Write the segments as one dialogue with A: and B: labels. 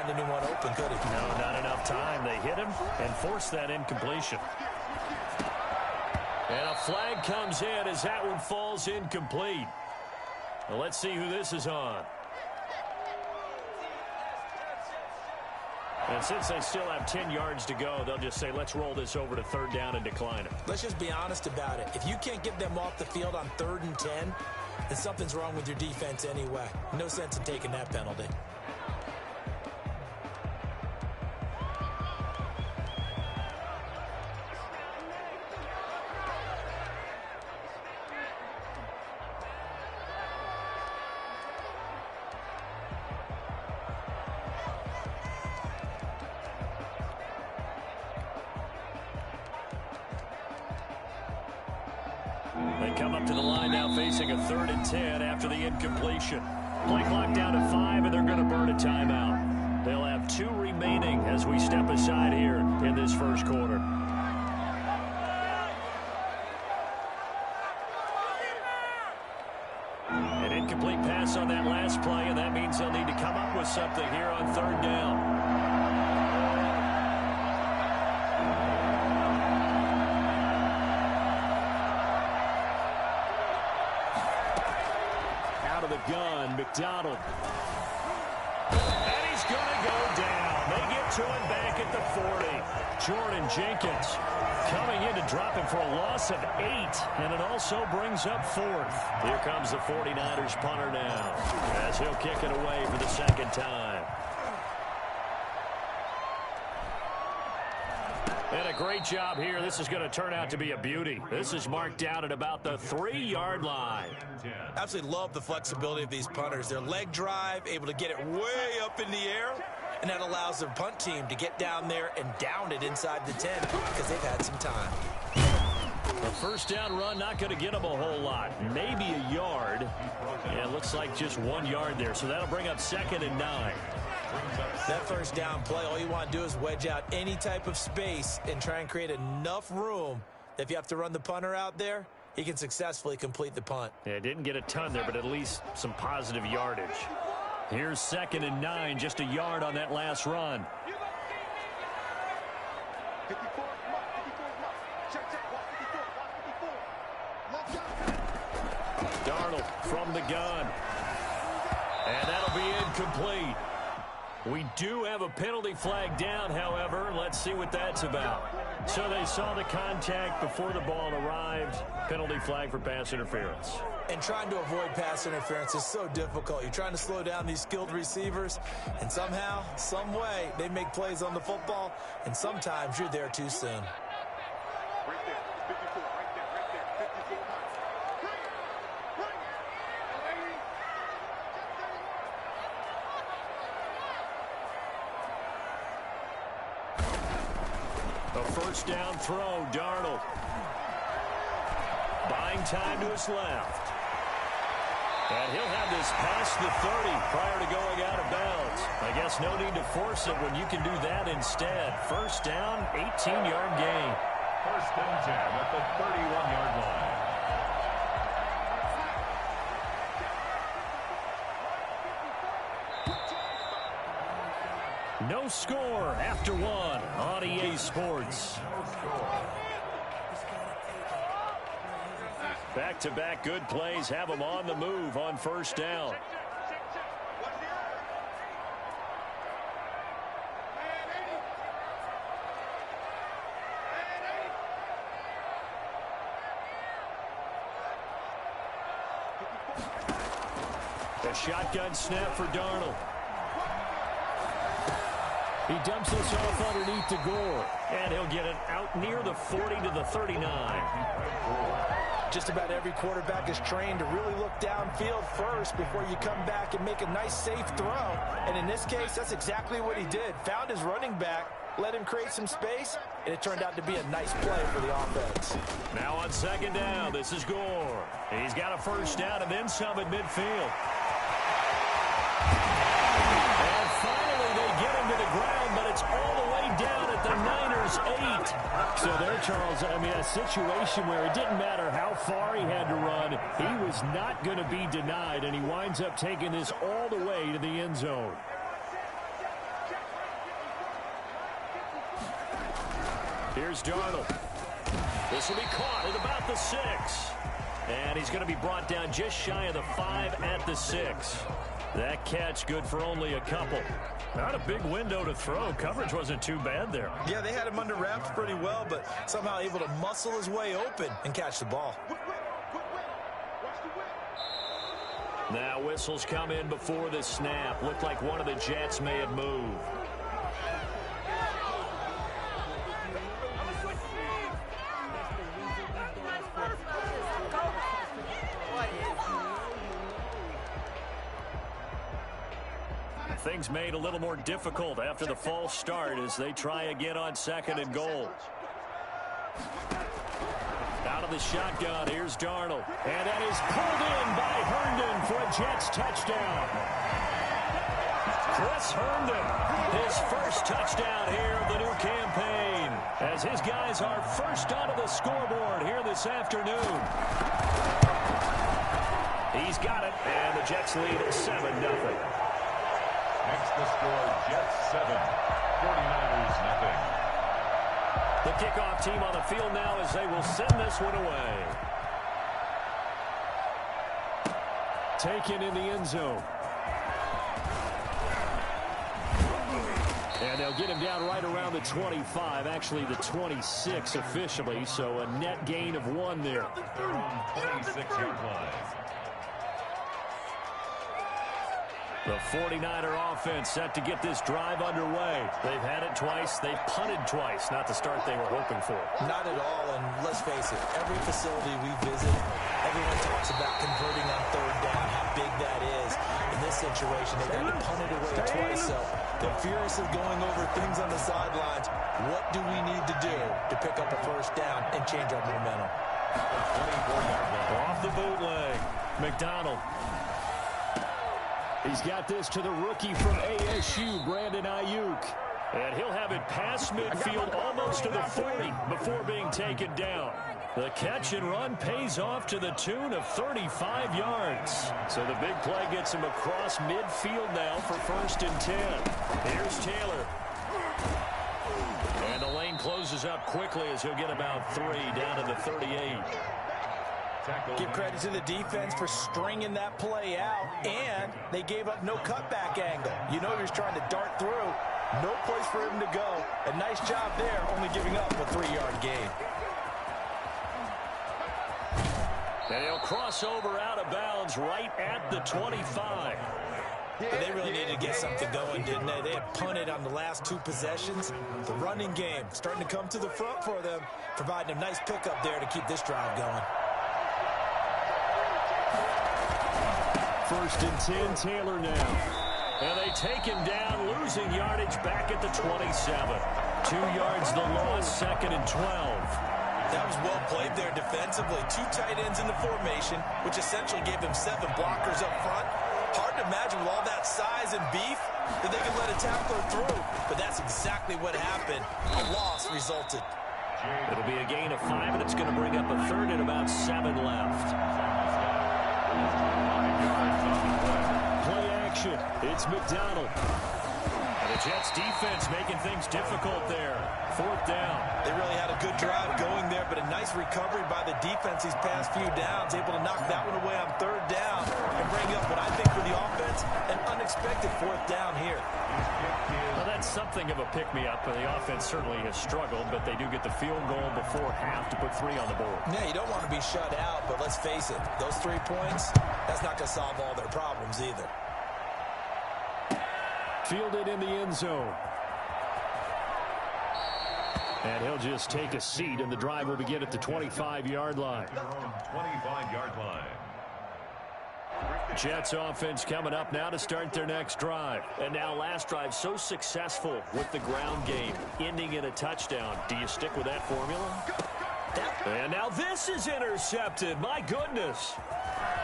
A: find anyone open, could he?
B: No, not enough time. They hit him and forced that incompletion. And a flag comes in as that one falls incomplete. Well, let's see who this is on. And since they still have 10 yards to go, they'll just say, let's roll this over to third down and decline it.
A: Let's just be honest about it. If you can't get them off the field on 3rd and 10, then something's wrong with your defense anyway. No sense in taking that penalty.
B: They come up to the line now facing a 3rd and 10 after the incompletion. Play clock down to 5, and they're going to burn a timeout. They'll have 2 remaining as we step aside here in this first quarter. An incomplete pass on that last play, and that means they'll need to come up with something here on 3rd down. Gun, McDonald. And he's going to go down. They get to him back at the 40. Jordan Jenkins coming in to drop him for a loss of 8. And it also brings up 4th. Here comes the 49ers punter now as he'll kick it away for the 2nd time. And a great job here. This is going to turn out to be a beauty. This is marked down at about the 3-yard line.
A: Absolutely love the flexibility of these punters. Their leg drive, able to get it way up in the air, and that allows their punt team to get down there and down it inside the 10 because they've had some time.
B: The first down run not going to get them a whole lot. Maybe a yard. Yeah, it looks like just 1 yard there. So that'll bring up 2nd and 9.
A: That first down play, all you want to do is wedge out any type of space and try and create enough room that if you have to run the punter out there, he can successfully complete the punt.
B: Yeah, didn't get a ton there, but at least some positive yardage. Here's 2nd and 9, just a yard on that last run. Darnold from the gun. And that'll be incomplete. We do have a penalty flag down, however. Let's see what that's about. So they saw the contact before the ball arrived. Penalty flag for pass interference.
A: And trying to avoid pass interference is so difficult. You're trying to slow down these skilled receivers, and somehow, some way, they make plays on the football, and sometimes you're there too soon.
B: First down throw, Darnold. Buying time to his left. And he'll have this past the 30 prior to going out of bounds. I guess no need to force it when you can do that instead. First down, 18-yard gain.
C: First and 10 at the 31-yard line.
B: No score after 1 on EA Sports. Back-to-back good plays have them on the move on first down. The shotgun snap for Darnold. He dumps this off underneath to Gore. And he'll get it out near the 40 to the 39.
A: Just about every quarterback is trained to really look downfield first before you come back and make a nice, safe throw. And in this case, that's exactly what he did. Found his running back, let him create some space, and it turned out to be a nice play for the offense.
B: Now on second down, this is Gore. He's got a first down and then some at midfield. And finally, they get him to the ground, but it's all the way down at the Niners' 8. So there, Charles, I mean, a situation where it didn't matter how far he had to run, he was not going to be denied, and he winds up taking this all the way to the end zone. Here's Darnold. This will be caught at about the 6. And he's going to be brought down just shy of the 5 at the 6. That catch good for only a couple. Not a big window to throw. Coverage wasn't too bad there.
A: Yeah, they had him under wraps pretty well, but somehow able to muscle his way open and catch the ball.
B: Now whistles come in before the snap. Looked like one of the Jets may have moved. Things made a little more difficult after the false start as they try again on 2nd and goal. Out of the shotgun, here's Darnold. And that is pulled in by Herndon for a Jets touchdown. Chris Herndon, his first touchdown here of the new campaign, as his guys are first onto the scoreboard here this afternoon. He's got it, and the Jets lead at 7-0.
C: Next the score, Jets 7, 49ers nothing.
B: The kickoff team on the field now as they will send this one away. Taken in the end zone. And they'll get him down right around the 25, actually the 26 officially, so a net gain of 1 there.
C: Their own 26-yard line.
B: The 49er offense set to get this drive underway. They've had it twice. They've punted twice. Not the start they were hoping for.
A: Not at all, and let's face it, every facility we visit, everyone talks about converting on 3rd down, how big that is. In this situation, they got to punt it away twice, so they're furiously going over things on the sidelines. What do we need to do to pick up a 1st down and change our momentum?
C: 24-yard line.
B: Off the bootleg, McDonald. He's got this to the rookie from ASU, Brandon Ayuk. And he'll have it past midfield almost to the 40 before being taken down. The catch and run pays off to the tune of 35 yards. So the big play gets him across midfield now for 1st and 10. Here's Taylor. And the lane closes up quickly as he'll get about 3 down to the 38.
A: Give credit to the defense for stringing that play out, and they gave up no cutback angle. You know he was trying to dart through. No place for him to go. A nice job there, only giving up a 3-yard gain.
B: And he'll cross over out of bounds right at the 25.
A: But they really needed to get something going, didn't they? They had punted on the last 2 possessions. The running game starting to come to the front for them, providing a nice pickup there to keep this drive going.
B: 1st and 10, Taylor now. And they take him down, losing yardage back at the 27. 2 yards the loss, 2nd and 12.
A: That was well played there defensively. 2 tight ends in the formation, which essentially gave them 7 blockers up front. Hard to imagine with all that size and beef that they could let a tackler through. But that's exactly what happened. A loss resulted.
B: It'll be a gain of 5, and it's going to bring up a 3rd and about 7 left. Play action. It's McDonald. And the Jets defense making things difficult there. 4th down.
A: They really had a good drive going there, but a nice recovery by the defense these past few downs, able to knock that one away on 3rd down and bring up what I think for the offense, an unexpected 4th down here.
B: Well, that's something of a pick-me-up. The offense certainly has struggled, but they do get the field goal before half to put 3 on the board.
A: Yeah, you don't want to be shut out, but let's face it, those 3 points, that's not going to solve all their problems either.
B: Fielded in the end zone. And he'll just take a seat, and the drive will begin at the 25-yard line.
C: Their own 25-yard line.
B: Jets offense coming up now to start their next drive. And now last drive so successful with the ground game, ending in a touchdown. Do you stick with that formula? And now this is intercepted. My goodness.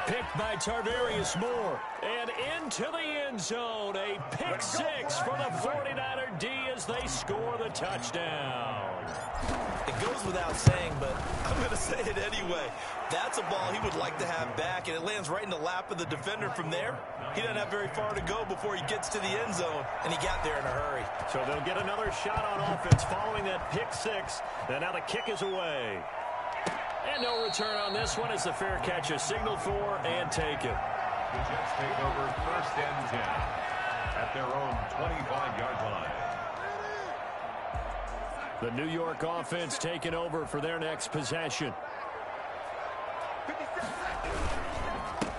B: Picked by Tarvarius Moore. And into the end zone. A pick 6 for the 49er D as as they score the touchdown.
A: It goes without saying, but I'm going to say it anyway. That's a ball he would like to have back, and it lands right in the lap of the defender from there. He doesn't have very far to go before he gets to the end zone, and he got there in a hurry.
B: So they'll get another shot on offense following that pick six. And now the kick is away. And no return on this one as the fair catch is signaled for and taken.
C: The Jets take over 1st and 10 at their own 25-yard line.
B: The New York offense taking over for their next possession.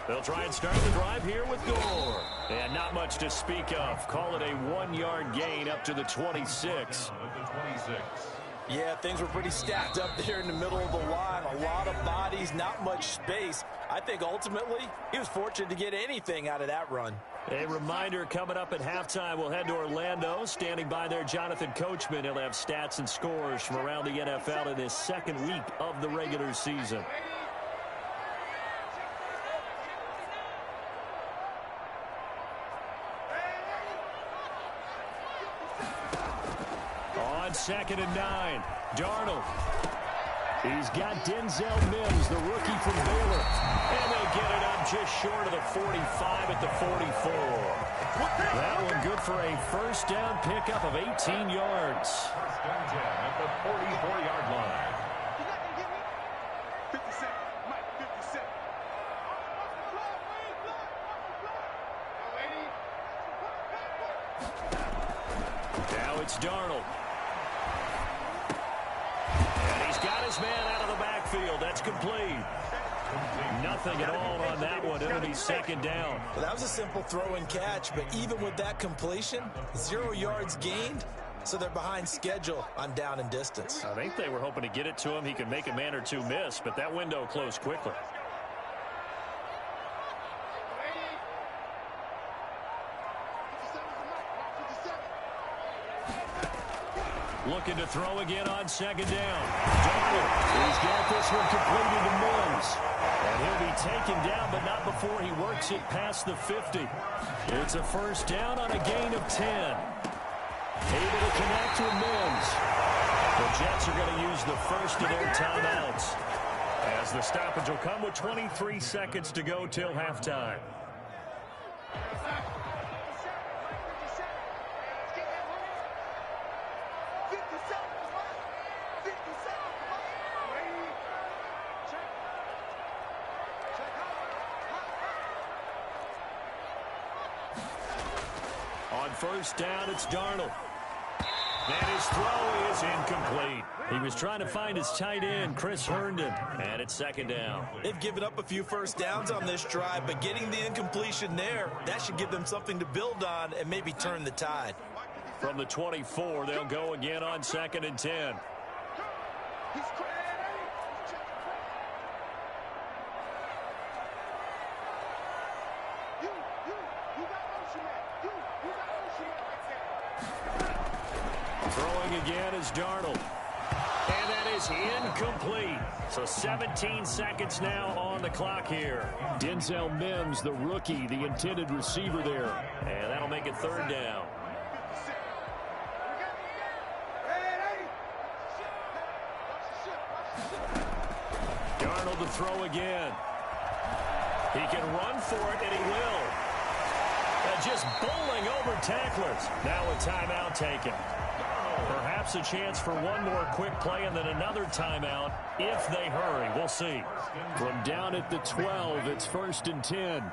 B: They'll try and start the drive here with Gore. And not much to speak of. Call it a 1-yard gain up to the 26.
A: Yeah, things were pretty stacked up there in the middle of the line. A lot of bodies, not much space. I think ultimately he was fortunate to get anything out of that run.
B: A reminder, coming up at halftime, we'll head to Orlando. Standing by there, Jonathan Coachman. He'll have stats and scores from around the NFL in his second week of the regular season. On 2nd and 9, Darnold. He's got Denzel Mims, the rookie from Baylor. And they get it up just short of the 45 at the 44. That one good for a first down pickup of 18 yards.
C: 1st and 10 at the 44-yard line.
B: Now it's Darnold. Got his man out of the backfield. That's complete. Nothing at all on that one. It'll be 2nd down.
A: Well, that was a simple throw and catch, but even with that completion, 0 yards gained, so they're behind schedule on down and distance.
B: I think they were hoping to get it to him. He could make a man or two miss, but that window closed quickly. Looking to throw again on 2nd down. Darnold, he's got this one completed to Mims. And he'll be taken down, but not before he works it past the 50. It's a first down on a gain of 10. Able to connect with Mims. The Jets are going to use the first of their timeouts, as the stoppage will come with 23 seconds to go till halftime. On first down, it's Darnold. And his throw is incomplete. He was trying to find his tight end, Chris Herndon, and it's 2nd down.
A: They've given up a few first downs on this drive, but getting the incompletion there, that should give them something to build on and maybe turn the tide.
B: From the 24, they'll go again on 2nd and 10. Throwing again is Darnold. And that is incomplete. So 17 seconds now on the clock here. Denzel Mims, the rookie, the intended receiver there. And that'll make it 3rd down. Darnold to throw again. He can run for it, and he will. Just bowling over tacklers. Now a timeout taken. Perhaps a chance for one more quick play and then another timeout if they hurry. We'll see. From down at the 12, it's 1st and 10.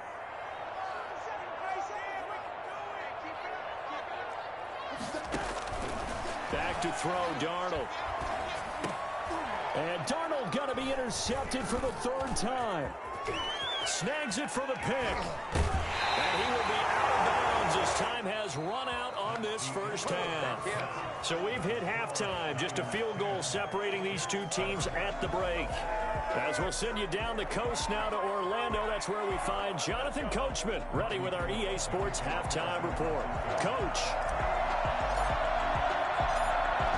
B: Back to throw, Darnold. And Darnold going to be intercepted for the 3rd time. Snags it for the pick. And he will be out of bounds as time has run out on this first half. So we've hit halftime. Just a field goal separating these two teams at the break. As we'll send you down the coast now to Orlando, that's where we find Jonathan Coachman, ready with our EA Sports Halftime Report. Coach.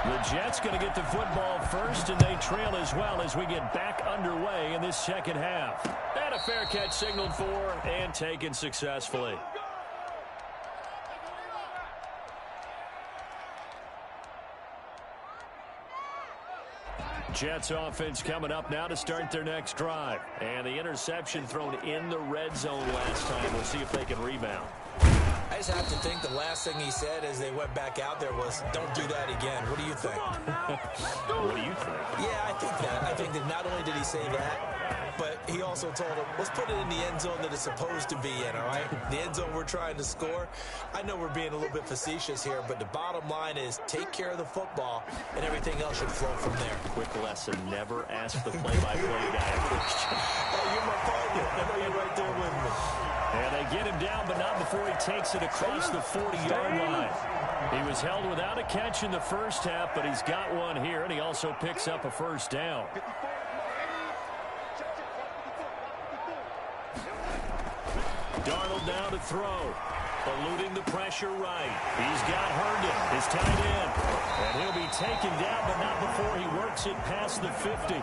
B: The Jets going to get the football first, and they trail as well as we get back underway in this second half. And a fair catch signaled for and taken successfully. Jets offense coming up now to start their next drive. And the interception thrown in the red zone last time. We'll see if they can rebound.
A: I just have to think the last thing he said as they went back out there was, don't do that again. What do you think?
B: What do you think?
A: Yeah, I think that. I think that not only did he say that, but he also told him, let's put it in the end zone that it's supposed to be in, all right? The end zone we're trying to score. I know we're being a little bit facetious here, but the bottom line is take care of the football, and everything else should flow from there.
B: Quick lesson, never ask the play-by-play guy a question.
A: Oh, you're my partner. I know you're right there with me.
B: And they get him down, but not before he takes it across the 40-yard line. He was held without a catch in the first half, but he's got one here, and he also picks up a first down. Darnold now to throw. Eluding the pressure right. He's got Herndon, his tight end. And he'll be taken down, but not before he works it past the 50.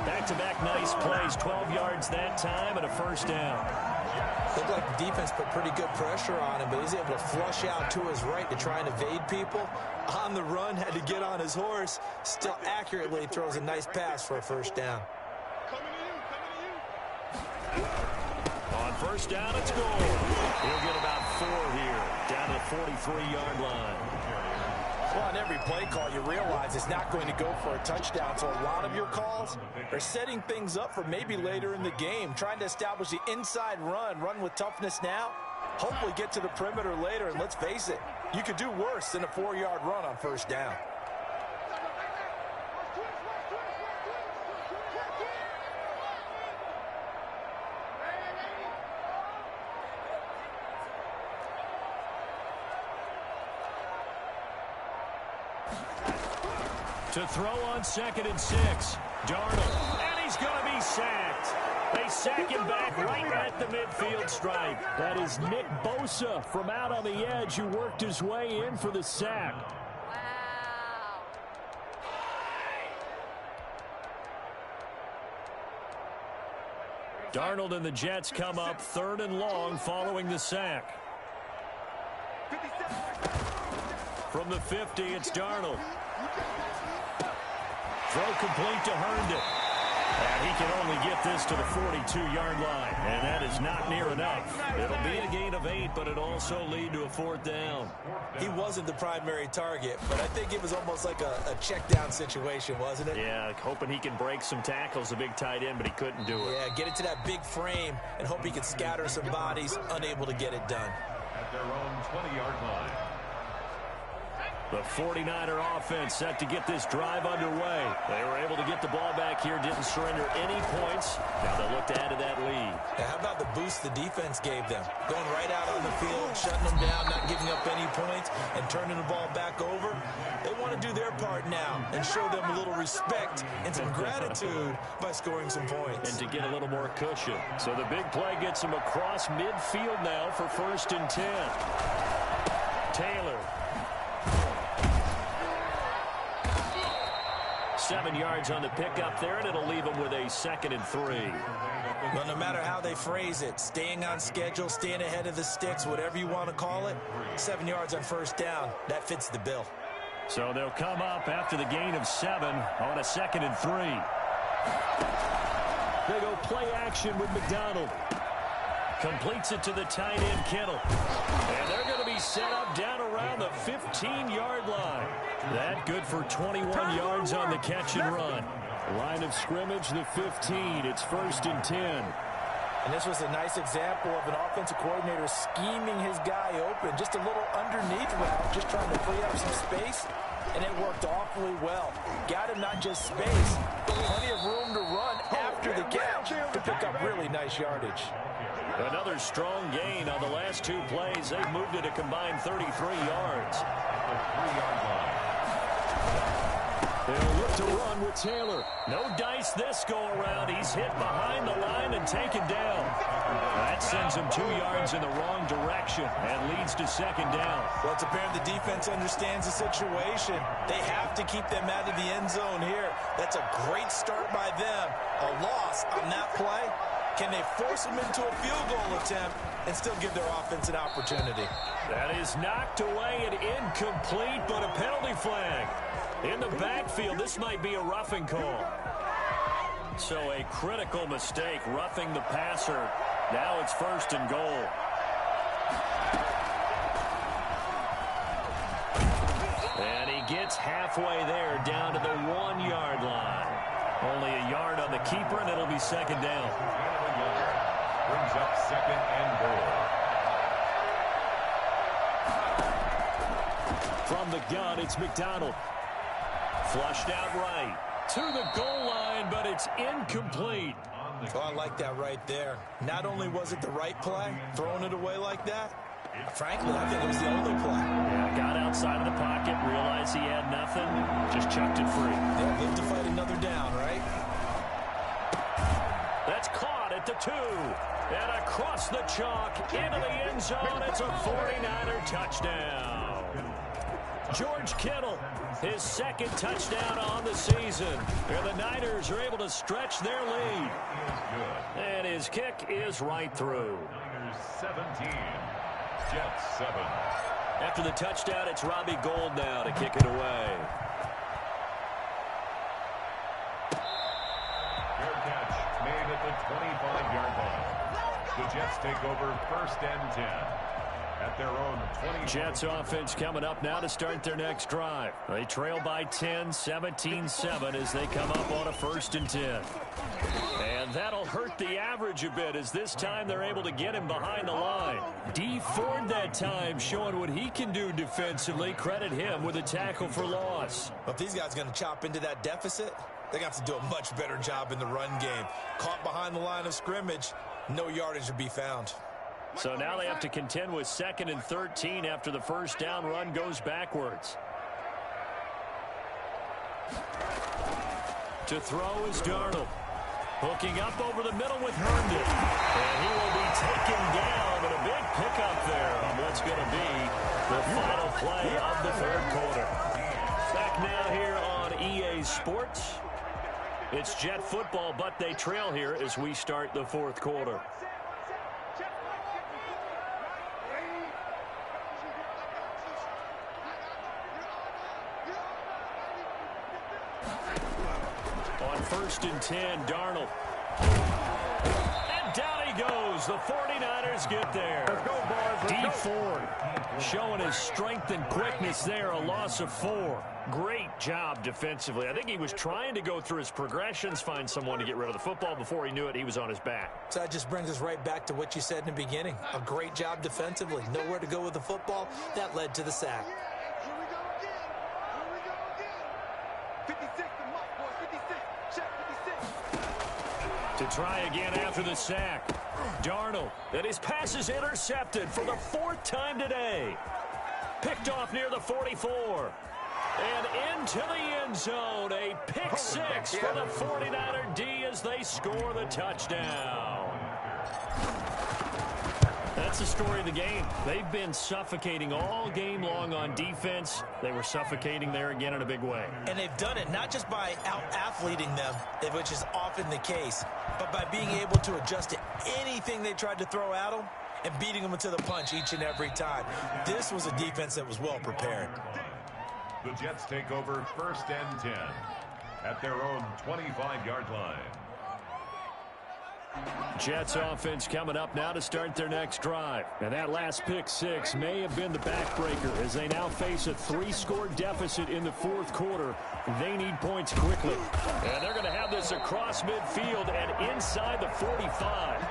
B: Back-to-back nice plays, 12 yards that time, and a first down.
A: Looked like the defense put pretty good pressure on him, but he's able to flush out to his right to try and evade people. On the run, had to get on his horse. Still accurately throws a nice pass for a first down.
B: On first down, it's goal. He'll get about 4 here, down to the 43-yard line.
A: Well, on every play call, you realize it's not going to go for a touchdown, so a lot of your calls are setting things up for maybe later in the game, trying to establish the inside run with toughness now, hopefully get to the perimeter later, and let's face it, you could do worse than a 4-yard run on first down.
B: To throw on 2nd and 6. Darnold, and he's going to be sacked. They sack him back right at the midfield stripe. That is Nick Bosa from out on the edge who worked his way in for the sack. Darnold and the Jets come up 3rd and long following the sack. From the 50, it's Darnold. Throw complete to Herndon. And he can only get this to the 42-yard line. And that is not near enough. It'll be a gain of 8, but it'll also lead to a 4th down.
A: He wasn't the primary target, but I think it was almost like a check-down situation, wasn't it?
B: Yeah, hoping he can break some tackles, a big tight end, but he couldn't do it.
A: Yeah, get it to that big frame and hope he can scatter some bodies, unable to get it done.
C: At their own 20-yard line.
B: The 49er offense set to get this drive underway. They were able to get the ball back here, didn't surrender any points. Now they'll look to add to that lead.
A: Now, how about the boost the defense gave them? Going right out on the field, shutting them down, not giving up any points, and turning the ball back over. They want to do their part now and show them a little respect and some gratitude by scoring some points.
B: And to get a little more cushion. So the big play gets them across midfield now for 1st and 10. Taylor. 7 yards on the pickup there, and it'll leave them with a 2nd and 3.
A: Well, no matter how they phrase it, staying on schedule, staying ahead of the sticks, whatever you want to call it, 7 yards on first down, that fits the bill.
B: So they'll come up after the gain of 7 on a 2nd and 3. They go play action with McDonald. Completes it to the tight end, Kittle. And they're going to be set up down around the 15-yard line. That good for 21 yards on the catch and run. Line of scrimmage, the 15. It's 1st and 10.
A: And this was a nice example of an offensive coordinator scheming his guy open. Just a little underneath route, just trying to free up some space. And it worked awfully well. Got him not just space, but plenty of room to run after the catch to pick up really nice yardage.
B: Another strong gain on the last 2 plays. They've moved it a combined 33 yards. They'll look to run with Taylor. No dice this go-around. He's hit behind the line and taken down. That sends him 2 yards in the wrong direction and leads to 2nd down.
A: Well, it's apparent the defense understands the situation. They have to keep them out of the end zone here. That's a great start by them. A loss on that play. Can they force them into a field goal attempt and still give their offense an opportunity?
B: That is knocked away and incomplete, but a penalty flag. In the backfield, this might be a roughing call. So a critical mistake, roughing the passer. Now it's 1st and goal. And he gets halfway there, down to the 1-yard line. Only a yard on the keeper, and it'll be 2nd down.
C: Brings up 2nd and goal.
B: From the gun, it's McDonald. Flushed out right. To the goal line, but it's incomplete.
A: Oh, I like that right there. Not only was it the right play, throwing it away like that, frankly, I think it was the only play.
B: Yeah, got outside of the pocket, realized he had nothing, just chucked it free.
A: Yeah, live to fight another down, right?
B: That's caught at the 2. And across the chalk, into the end zone, it's a 49er touchdown. George Kittle, his 2nd touchdown on the season. And the Niners are able to stretch their lead. And his kick is right through.
C: Niners 17, Jets 7.
B: After the touchdown, it's Robbie Gould now to kick it away.
C: Fair catch made at the 25-yard line. The Jets take over 1st and 10. At their own 20.
B: Jets offense coming up now to start their next drive. They trail by 10, 17-7 as they come up on a 1st and 10. And that'll hurt the average a bit as this time they're able to get him behind the line. Dee Ford that time showing what he can do defensively. Credit him with a tackle for loss.
A: Well, if these guys are going to chop into that deficit, they're going to have to do a much better job in the run game. Caught behind the line of scrimmage, no yardage to be found.
B: So now they have to contend with 2nd and 13 after the 1st down run goes backwards. To throw is Darnold. Hooking up over the middle with Herndon. And he will be taken down, but a big pickup there on what's going to be the final play of the 3rd quarter. Back now here on EA Sports. It's Jet football, but they trail here as we start the 4th quarter. On 1st and 10, Darnold. And down he goes. The 49ers get there. Dee Ford showing his strength and quickness there. A loss of 4. Great job defensively. I think he was trying to go through his progressions, find someone to get rid of the football. Before he knew it, he was on his back.
A: So that just brings us right back to what you said in the beginning. A great job defensively. Nowhere to go with the football. That led to the sack.
B: To try again after the sack. Darnold, and his pass is intercepted for the 4th time today. Picked off near the 44. And into the end zone. A pick 6 for the 49er D as they score the touchdown. That's the story of the game. They've been suffocating all game long on defense. They were suffocating there again in a big way.
A: And they've done it not just by out-athleting them, which is often the case, but by being able to adjust to anything they tried to throw at them and beating them to the punch each and every time. This was a defense that was well prepared.
C: The Jets take over 1st and 10 at their own 25-yard line.
B: Jets offense coming up now to start their next drive. And that last pick 6 may have been the backbreaker as they now face a 3-score deficit in the 4th quarter. They need points quickly. And they're going to have this across midfield and inside the 45.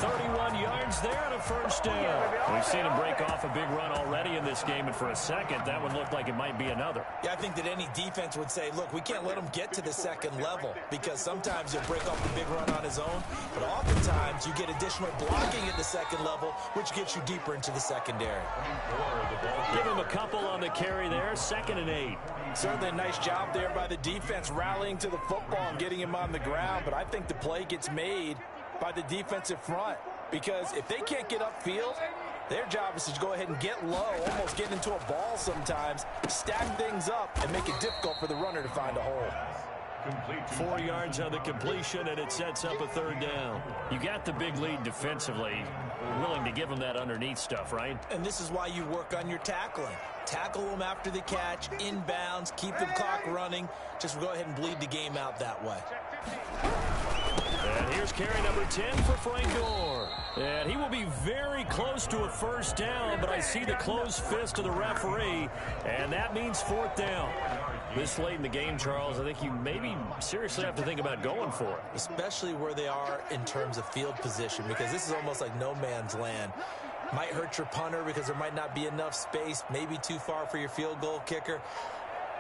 B: 31 yards there and a 1st down. We've seen him break off a big run already in this game, and for a second, that one looked like it might be another.
A: Yeah, I think that any defense would say, look, we can't let him get to the 2nd level because sometimes he'll break off a big run on his own, but oftentimes you get additional blocking at the 2nd level, which gets you deeper into the secondary.
B: Give him a couple on the carry there, 2nd and 8.
A: Certainly a nice job there by the defense rallying to the football and getting him on the ground, but I think the play gets made by the defensive front because if they can't get upfield, their job is to go ahead and get low, almost get into a ball sometimes, stack things up, and make it difficult for the runner to find a hole.
B: 4 yards on the completion, and it sets up a 3rd down. You got the big lead defensively. Willing to give them that underneath stuff, right?
A: And this is why you work on your tackling. Tackle them after the catch, inbounds, keep the clock running. Just go ahead and bleed the game out that way.
B: And here's carry number 10 for Frank Gore. And he will be very close to a first down, but I see the closed fist of the referee, and that means fourth down. This late in the game, Charles, I think you maybe seriously have to think about going for it.
A: Especially where they are in terms of field position, because this is almost like no man's land. Might hurt your punter because there might not be enough space, maybe too far for your field goal kicker.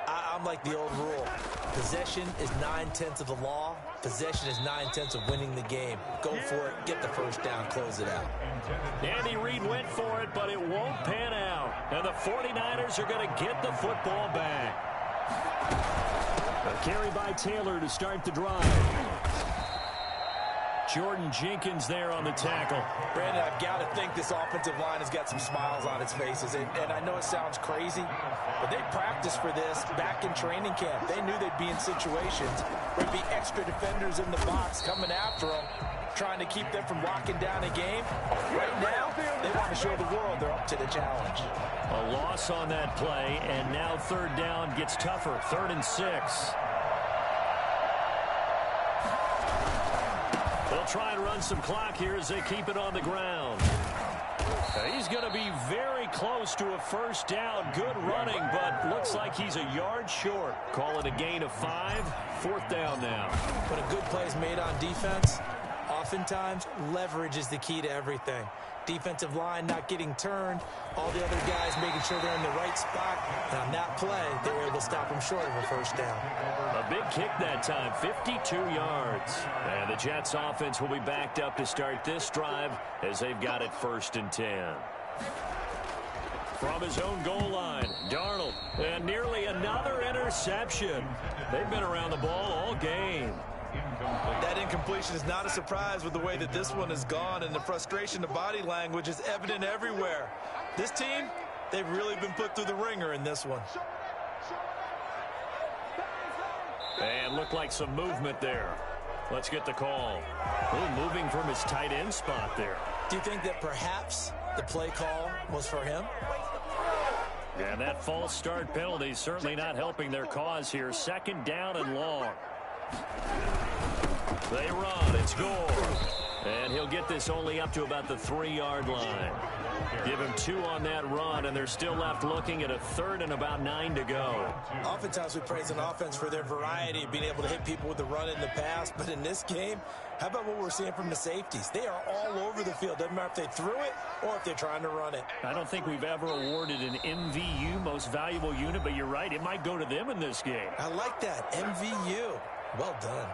A: I'm like the old rule. Possession is 9/10 of the law. Possession is 9/10 of winning the game. Go for it, get the first down, close it out.
B: Andy Reid went for it, but it won't pan out. And the 49ers are going to get the football back. A carry by Taylor to start the drive. Jordan Jenkins there on the tackle.
A: Brandon, I've got to think this offensive line has got some smiles on its faces. And I know it sounds crazy, but they practiced for this back in training camp. They knew they'd be in situations where there'd be extra defenders in the box coming after them, trying to keep them from locking down a game. Right now, they want to show the world they're up to the challenge.
B: A loss on that play, and now third down gets tougher. 3rd and 6. They'll try and run some clock here as they keep it on the ground. He's going to be very close to a first down. Good running, but looks like he's a yard short. Call it a gain of 5. 4th down now.
A: When a good play is made on defense, oftentimes leverage is the key to everything. Defensive line not getting turned, all the other guys making sure they're in the right spot. And on that play, they were able to stop them short of a first down.
B: A big kick that time, 52 yards. And the Jets offense will be backed up to start this drive as they've got it 1st and 10. From his own goal line, Darnold, and nearly another interception. They've been around the ball all game.
A: That incompletion is not a surprise with the way that this one has gone, and the frustration, the body language is evident everywhere. This team, they've really been put through the ringer in this one.
B: And looked like some movement there. Let's get the call. Ooh, moving from his tight end spot there.
A: Do you think that perhaps the play call was for him?
B: And that false start penalty certainly not helping their cause here. 2nd down and long. They run. It's Gore. And he'll get this only up to about the 3-yard line. Give him 2 on that run, and they're still left looking at a 3rd and about 9 to go.
A: Oftentimes we praise an offense for their variety of being able to hit people with the run in the pass, but in this game, how about what we're seeing from the safeties? They are all over the field. Doesn't matter if they threw it or if they're trying to run it.
B: I don't think we've ever awarded an MVU, most valuable unit, but you're right, it might go to them in this game.
A: I like that, MVU. Well done.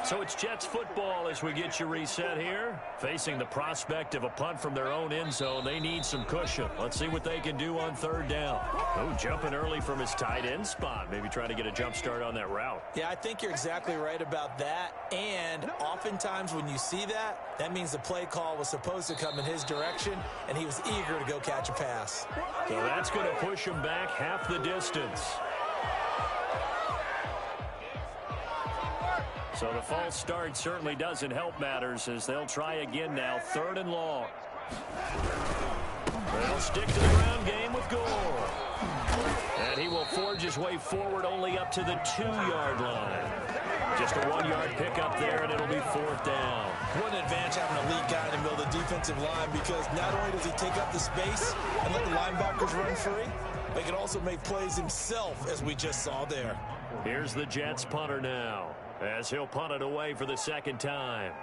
B: So it's Jets football as we get you reset here. Facing the prospect of a punt from their own end zone, they need some cushion. Let's see what they can do on 3rd down. Oh, jumping early from his tight end spot. Maybe trying to get a jump start on that route.
A: Yeah, I think you're exactly right about that. And oftentimes when you see that, that means the play call was supposed to come in his direction, and he was eager to go catch a pass.
B: So that's going to push him back half the distance. So the false start certainly doesn't help matters as they'll try again now. 3rd and long. They'll stick to the ground game with Gore. And he will forge his way forward only up to the 2-yard line. Just a 1-yard pickup there, and it'll be 4th down.
A: What an advantage having a lead guy in the middle of the defensive line, because not only does he take up the space and let the linebackers run free, but he can also make plays himself, as we just saw there.
B: Here's the Jets punter now, as he'll punt it away for the 2nd time.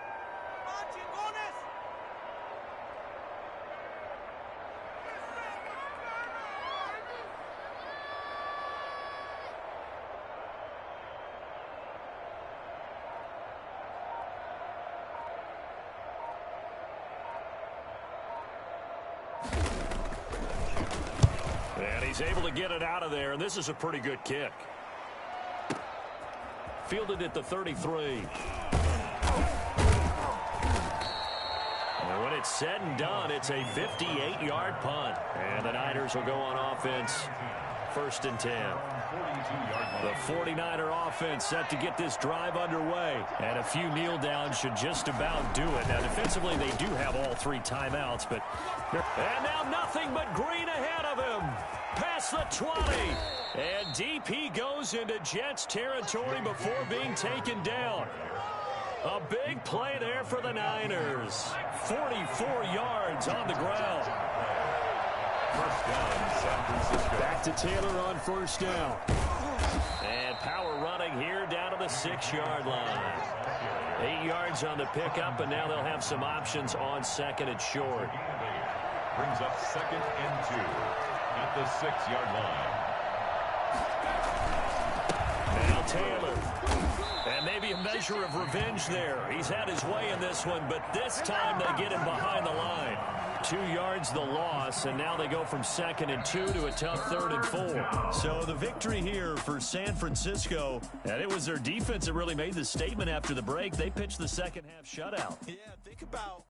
B: And he's able to get it out of there, and this is a pretty good kick. Fielded at the 33. And when it's said and done, it's a 58-yard punt. And the Niners will go on offense First and 10. The 49er offense set to get this drive underway. And a few kneel downs should just about do it. Now, defensively, they do have all 3 timeouts. And now nothing but green ahead of him. Past the 20. And deep he goes into Jets territory before being taken down. A big play there for the Niners. 44 yards on the ground.
C: First down, San Francisco.
B: Back to Taylor on first down. And power running here down to the 6-yard line. 8 yards on the pickup, and now they'll have some options on second and short.
C: Brings up second and 2 at the 6-yard line.
B: Now Taylor. And maybe a measure of revenge there. He's had his way in this one, but this time they get him behind the line. 2 yards the loss, and now they go from second and 2 to a tough 3rd and 4. So the victory here for San Francisco, and it was their defense that really made the statement after the break. They pitched the second half shutout.
A: Yeah, think about